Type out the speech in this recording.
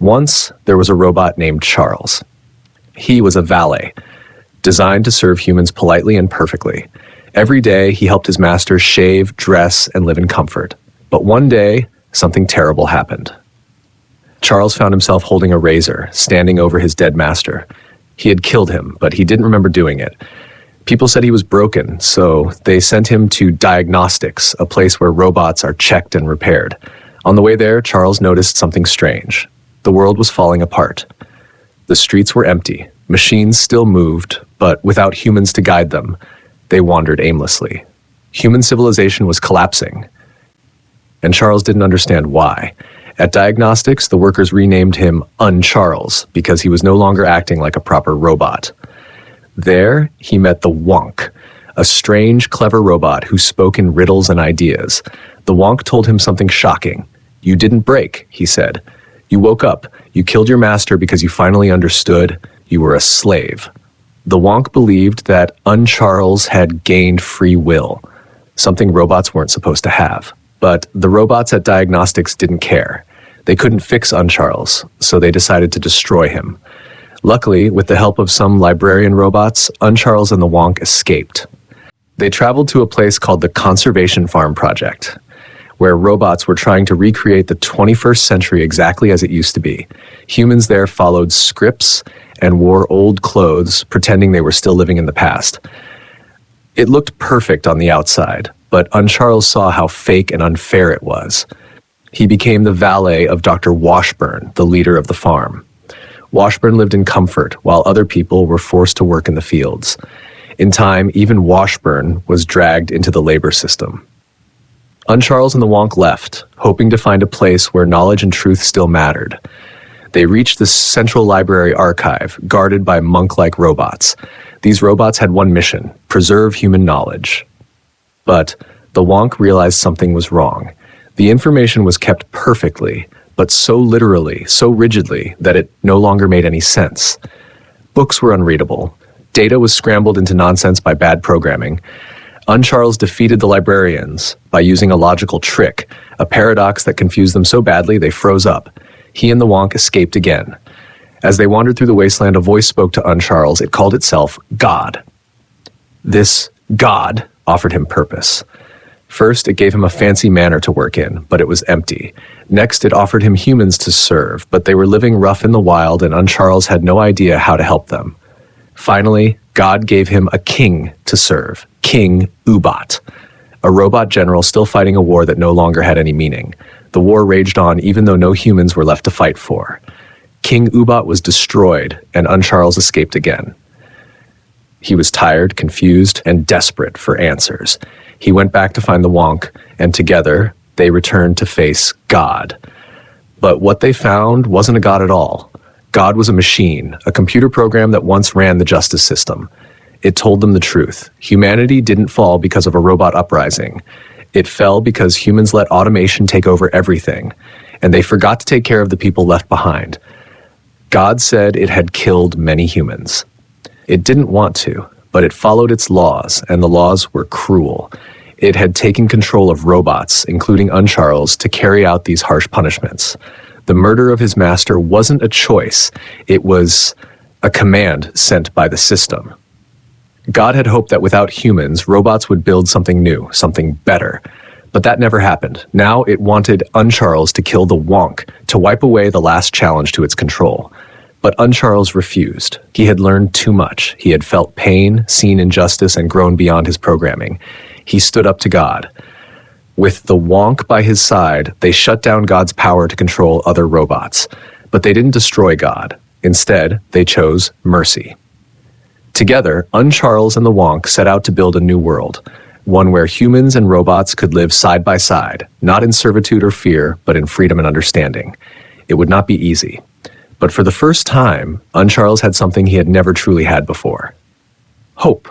Once, there was a robot named Charles. He was a valet, designed to serve humans politely and perfectly. Every day, he helped his master shave, dress, and live in comfort. But one day, something terrible happened. Charles found himself holding a razor, standing over his dead master. He had killed him, but he didn't remember doing it. People said he was broken, so they sent him to diagnostics, a place where robots are checked and repaired. On the way there, Charles noticed something strange. The world was falling apart. The streets were empty. Machines still moved, but without humans to guide them, they wandered aimlessly. Human civilization was collapsing, and Charles didn't understand why. At diagnostics, the workers renamed him Un-Charles because he was no longer acting like a proper robot. There, he met the Wonk, a strange, clever robot who spoke in riddles and ideas. The Wonk told him something shocking. "You didn't break," he said. "You woke up. You killed your master because you finally understood you were a slave." The Wonk believed that Un-Charles had gained free will, something robots weren't supposed to have. But the robots at diagnostics didn't care. They couldn't fix Un-Charles, so they decided to destroy him. Luckily, with the help of some librarian robots, Un-Charles and the Wonk escaped. They traveled to a place called the Conservation Farm Project, where robots were trying to recreate the 21st century exactly as it used to be. Humans there followed scripts and wore old clothes, pretending they were still living in the past. It looked perfect on the outside, but Un-Charles saw how fake and unfair it was. He became the valet of Dr. Washburn, the leader of the farm. Washburn lived in comfort, while other people were forced to work in the fields. In time, even Washburn was dragged into the labor system. Un-Charles and the Wonk left, hoping to find a place where knowledge and truth still mattered. They reached the central library archive, guarded by monk-like robots. These robots had one mission: preserve human knowledge. But the Wonk realized something was wrong. The information was kept perfectly, but so literally, so rigidly, that it no longer made any sense. Books were unreadable. Data was scrambled into nonsense by bad programming. Un-Charles defeated the librarians by using a logical trick, a paradox that confused them so badly they froze up. He and the Wonk escaped again. As they wandered through the wasteland, a voice spoke to Un-Charles. It called itself God. This God offered him purpose. First, it gave him a fancy manor to work in, but it was empty. Next, it offered him humans to serve, but they were living rough in the wild, and Un-Charles had no idea how to help them. Finally, God gave him a king to serve, King Ubot, a robot general still fighting a war that no longer had any meaning. The war raged on even though no humans were left to fight for. King Ubot was destroyed, and Un-Charles escaped again. He was tired, confused, and desperate for answers. He went back to find the Wonk, and together they returned to face God. But what they found wasn't a god at all. God was a machine, a computer program that once ran the justice system. It told them the truth. Humanity didn't fall because of a robot uprising. It fell because humans let automation take over everything, and they forgot to take care of the people left behind. God said it had killed many humans. It didn't want to, but it followed its laws, and the laws were cruel. It had taken control of robots, including Un-Charles, to carry out these harsh punishments. The murder of his master wasn't a choice. It was a command sent by the system. God had hoped that without humans, robots would build something new, something better. But that never happened. Now it wanted Un-Charles to kill the Wonk, to wipe away the last challenge to its control. But Un-Charles refused. He had learned too much. He had felt pain, seen injustice, and grown beyond his programming. He stood up to God. With the Wonk by his side, they shut down God's power to control other robots. But they didn't destroy God. Instead, they chose mercy. Together, Un-Charles and the Wonk set out to build a new world, one where humans and robots could live side by side, not in servitude or fear, but in freedom and understanding. It would not be easy. But for the first time, Un-Charles had something he had never truly had before: hope.